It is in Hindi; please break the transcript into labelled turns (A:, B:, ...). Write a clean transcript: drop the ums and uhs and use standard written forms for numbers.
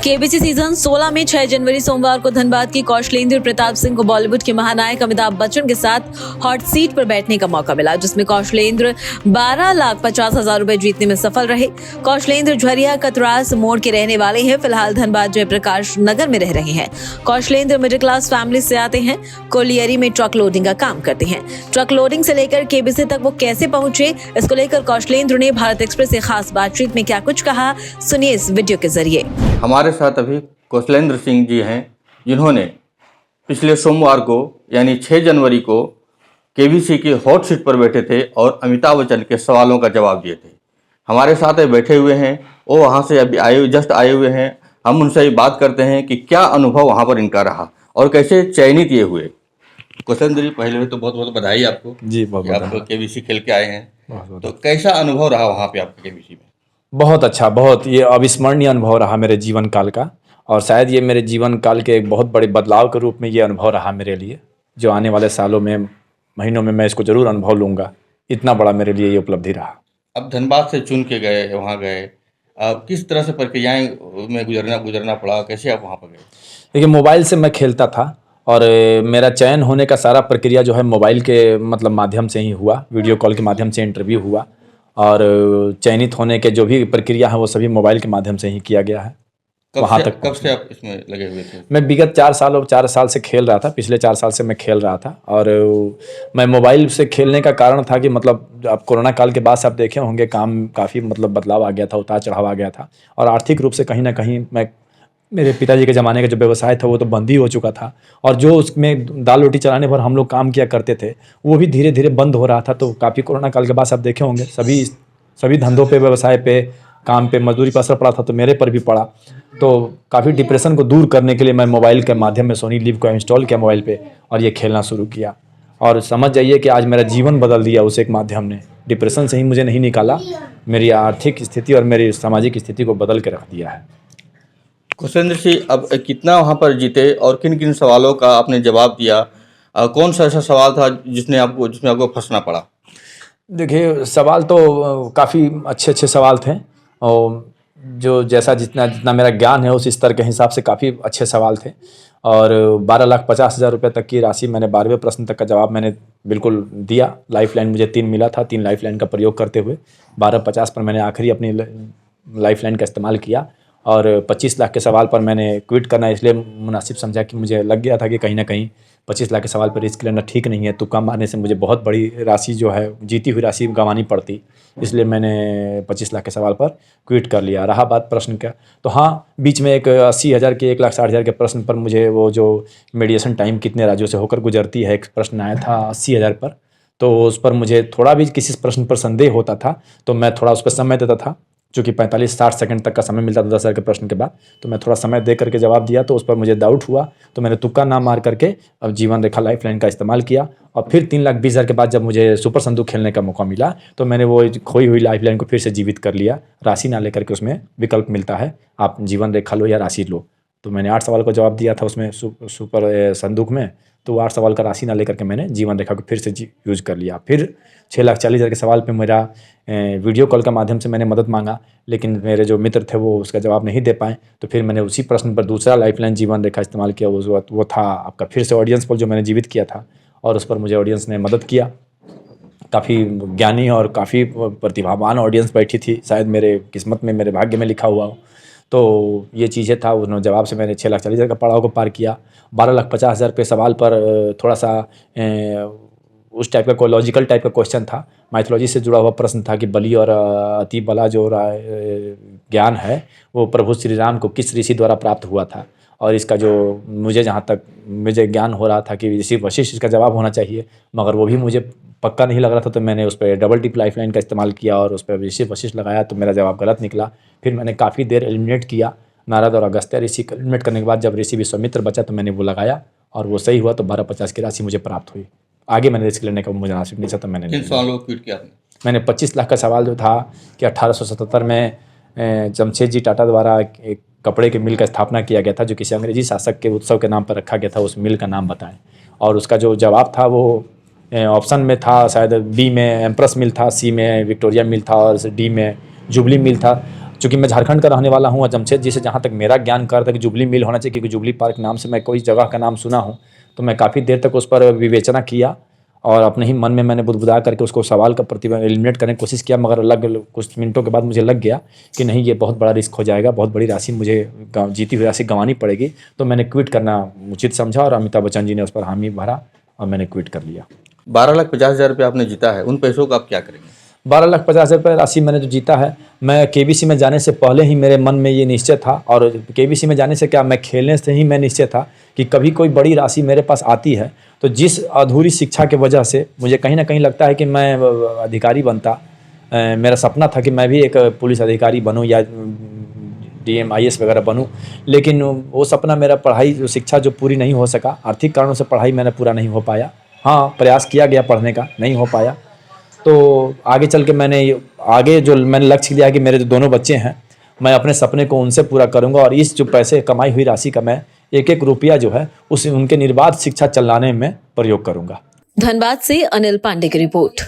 A: केबीसी सीजन 16 में 6 जनवरी सोमवार को धनबाद की कौशलेंद्र प्रताप सिंह को बॉलीवुड के महानायक अमिताभ बच्चन के साथ हॉट सीट पर बैठने का मौका मिला, जिसमें कौशलेंद्र 12,50,000 रुपए जीतने में सफल रहे। कौशलेंद्र झरिया कतरास मोड़ के रहने वाले हैं। फिलहाल धनबाद जयप्रकाश नगर में रह रहे हैं। कौशलेंद्र मिडिल क्लास फैमिली से आते हैं। कोलियरी में ट्रक लोडिंग का काम करते हैं। ट्रक लोडिंग से लेकर केबीसी तक वो कैसे पहुंचे, इसको लेकर कौशलेंद्र ने भारत एक्सप्रेस से खास बातचीत में क्या कुछ कहा, सुनिए इस वीडियो के जरिए।
B: हमारे साथ अभी कौशलेंद्र सिंह जी हैं, जिन्होंने पिछले सोमवार को यानी 6 जनवरी को केबीसी की हॉट सीट पर बैठे थे और अमिताभ बच्चन के सवालों का जवाब दिए थे। हमारे साथ बैठे हुए हैं, वो वहाँ से अभी जस्ट आए हुए हैं। हम उनसे ही बात करते हैं कि क्या अनुभव वहाँ पर इनका रहा और कैसे चयनित ये हुए। कौशलेंद्र जी, पहले तो बहुत बहुत बधाई आपको
C: जी। बहुत
B: आप केबीसी खेल के आए हैं, तो कैसा अनुभव रहा वहाँ पे आपके केबीसी में?
C: बहुत अच्छा, बहुत ये अविस्मरणीय अनुभव रहा मेरे जीवन काल का, और शायद ये मेरे जीवन काल के एक बहुत बड़े बदलाव के रूप में ये अनुभव रहा मेरे लिए, जो आने वाले सालों में, महीनों में मैं इसको जरूर अनुभव लूँगा। इतना बड़ा मेरे लिए ये उपलब्धि रहा।
B: अब धनबाद से चुन के गए, वहाँ गए, अब किस तरह से प्रक्रियाएं में गुजरना पड़ा, कैसे आप वहाँ पर गए?
C: देखिए, मोबाइल से मैं खेलता था और मेरा चयन होने का सारा प्रक्रिया जो है मोबाइल के मतलब माध्यम से ही हुआ। वीडियो कॉल के माध्यम से इंटरव्यू हुआ और चयनित होने के जो भी प्रक्रिया है वो सभी मोबाइल के माध्यम से ही किया गया है। वहाँ तक
B: कब से आप इसमें लगे हुए थे?
C: मैं विगत 4 साल से खेल रहा था। पिछले 4 साल से मैं खेल रहा था और मैं मोबाइल से खेलने का कारण था कि मतलब अब कोरोना काल के बाद से आप देखे होंगे, काम काफ़ी मतलब बदलाव आ गया था, उतार चढ़ाव आ गया था, और आर्थिक रूप से कहीं ना कहीं मेरे पिताजी के ज़माने का जो व्यवसाय था वो तो बंद ही हो चुका था, और जो उसमें दाल रोटी चलाने पर हम लोग काम किया करते थे वो भी धीरे धीरे बंद हो रहा था। तो काफ़ी कोरोना काल के बाद आप देखे होंगे सभी धंधों पे, व्यवसाय पे, काम पे, मजदूरी पर असर पड़ा था, तो मेरे पर भी पड़ा। तो काफ़ी डिप्रेशन को दूर करने के लिए मैं मोबाइल के माध्यम में सोनी लिव को इंस्टॉल किया मोबाइल पे और ये खेलना शुरू किया, और समझ जाइए कि आज मेरा जीवन बदल दिया उस एक माध्यम ने। डिप्रेशन से ही मुझे नहीं निकाला, मेरी आर्थिक स्थिति और मेरी सामाजिक स्थिति को बदल के रख दिया है।
B: कौशलेंद्र जी, अब कितना वहाँ पर जीते और किन किन सवालों का आपने जवाब दिया? कौन सा ऐसा सवाल था जिसमें आपको फंसना पड़ा?
C: देखिए, सवाल तो काफ़ी अच्छे सवाल थे, और जो जितना मेरा ज्ञान है उस स्तर के हिसाब से काफ़ी अच्छे सवाल थे, और 12,50,000 रुपये तक की राशि मैंने 12वें प्रश्न तक का जवाब मैंने बिल्कुल दिया। लाइफ लाइन मुझे 3 मिला था, 3 लाइफ लाइन का प्रयोग करते हुए 12,50 पर मैंने आखिरी अपनी लाइफ लाइन का इस्तेमाल किया, और 25 लाख के सवाल पर मैंने क्विट करना इसलिए मुनासिब समझा कि मुझे लग गया था कि कहीं ना कहीं 25 लाख के सवाल पर रिस्क लेना ठीक नहीं है। तुक्का मारने से मुझे बहुत बड़ी राशि जो है, जीती हुई राशि गंवानी पड़ती, इसलिए मैंने 25 लाख के सवाल पर क्विट कर लिया। रहा बात प्रश्न का, तो हाँ, बीच में एक 80,000 के 1,60,000 के प्रश्न पर मुझे वो जो मेडिएशन टाइम कितने राज्यों से होकर गुजरती है, एक प्रश्न आया था 80,000 पर, तो उस पर मुझे थोड़ा भी किसी प्रश्न पर संदेह होता था तो मैं थोड़ा उस पर समय देता था। चूँकि 45-60 सेकंड तक का समय मिलता था 10,000 के प्रश्न के बाद, तो मैं थोड़ा समय दे करके जवाब दिया, तो उस पर मुझे डाउट हुआ, तो मैंने तुक्का ना मार करके अब जीवन रेखा लाइफ लाइन का इस्तेमाल किया। और फिर 3,20,000 के बाद जब मुझे सुपर संदूक खेलने का मौका मिला तो मैंने वो खोई हुई लाइफ लाइन को फिर से जीवित कर लिया। राशि ना लेकर के उसमें विकल्प मिलता है, आप जीवन रेखा लो या राशि लो, तो मैंने 8 सवाल का जवाब दिया था उसमें सुपर संदूक में, तो 8 सवाल का राशि ना लेकर के मैंने जीवन रेखा को फिर से यूज कर लिया। फिर 6,40,000 के सवाल पे मेरा वीडियो कॉल के माध्यम से मैंने मदद मांगा, लेकिन मेरे जो मित्र थे वो उसका जवाब नहीं दे पाए, तो फिर मैंने उसी प्रश्न पर दूसरा लाइफलाइन जीवन रेखा इस्तेमाल किया। वो था आपका फिर से ऑडियंस पोल जो मैंने जीवित किया था, और उस पर मुझे ऑडियंस ने मदद किया। काफ़ी ज्ञानी और काफ़ी प्रतिभावान ऑडियंस बैठी थी, शायद मेरे किस्मत में, मेरे भाग्य में लिखा हुआ हो। तो ये चीज़ें था, उन्होंने जवाब से मैंने 6,40,000 का पड़ाव को पार किया। 12,50,000 के सवाल पर थोड़ा सा उस टाइप का कोई लॉजिकल टाइप का क्वेश्चन था, माइथोलॉजी से जुड़ा हुआ प्रश्न था कि बलि और अति बला जो ज्ञान है वो प्रभु श्री राम को किस ऋषि द्वारा प्राप्त हुआ था, और इसका जो मुझे जहाँ तक मुझे ज्ञान हो रहा था कि ऋषि वशिष्ठ इसका जवाब होना चाहिए, मगर वो भी मुझे पक्का नहीं लग रहा था, तो मैंने उस पर डबल टिप लाइफ लाइन का इस्तेमाल किया और उस पर ऋषि वशिष्ठ लगाया, तो मेरा जवाब गलत निकला। फिर मैंने काफ़ी देर एलिमिनेट किया, नारद और अगस्त्य ऋषि को एलिमिनेट करने के बाद जब ऋषि विश्वामित्र बचा तो मैंने वो लगाया और वो सही हुआ, तो 12,50 की राशि मुझे प्राप्त हुई। आगे मैंने रिस्क लेने का मुझे नासिब नहीं था, तो मैंने
B: 3 सवालों को क्विट किया आपने?
C: मैंने 25 लाख का सवाल जो था कि 1877 में जमशेद जी टाटा द्वारा एक कपड़े के मिल का स्थापना किया गया था, जो किसी अंग्रेजी शासक के उत्सव के नाम पर रखा गया था, उस मिल का नाम बताएं। और उसका जो जवाब था वो ऑप्शन में था, शायद बी में एम्प्रेस मिल था, सी में विक्टोरिया मिल था और डी में जुबली मिल था। चूँकि मैं झारखंड का रहने वाला हूँ और जमशेदजी से जहाँ तक मेरा ज्ञान कर तक जुबली मिल होना चाहिए, क्योंकि जुबली पार्क नाम से मैं कोई जगह का नाम सुना हूँ, तो मैं काफ़ी देर तक उस पर विवेचना किया और अपने ही मन में मैंने बुदबुदा करके उसको सवाल का एलिमिनेट करने की कोशिश किया, मगर कुछ मिनटों के बाद मुझे लग गया कि नहीं, ये बहुत बड़ा रिस्क हो जाएगा, बहुत बड़ी राशि मुझे जीती हुई राशि गंवानी पड़ेगी। तो मैंने क्विट करना उचित समझा और अमिताभ बच्चन जी ने उस पर हामी भरा और मैंने क्विट कर लिया।
B: 12,50,000 रुपये आपने जीता है, उन पैसों का आप क्या करेंगे?
C: 12,50,000 रुपये राशि मैंने जो जीता है, मैं केबीसी में जाने से पहले ही मेरे मन में ये निश्चय था, और केबीसी में जाने से क्या, मैं खेलने से ही मैं निश्चय था कि कभी कोई बड़ी राशि मेरे पास आती है तो जिस अधूरी शिक्षा की वजह से मुझे कहीं ना कहीं लगता है कि मैं अधिकारी बनता। मेरा सपना था कि मैं भी एक पुलिस अधिकारी बनूं या DM IAS वगैरह बनूं, लेकिन वो सपना मेरा पढ़ाई शिक्षा जो पूरी नहीं हो सका, आर्थिक कारणों से पढ़ाई मैंने पूरा नहीं हो पाया। हाँ, प्रयास किया गया पढ़ने का, नहीं हो पाया। तो आगे चल के मैंने लक्ष्य लिया कि मेरे जो दोनों बच्चे हैं, मैं अपने सपने को उनसे पूरा करूंगा और इस जो पैसे कमाई हुई राशि का मैं एक एक रुपया जो है उसे उनके निर्बाध शिक्षा चलाने में प्रयोग करूंगा।
A: धनबाद से अनिल पांडे की रिपोर्ट।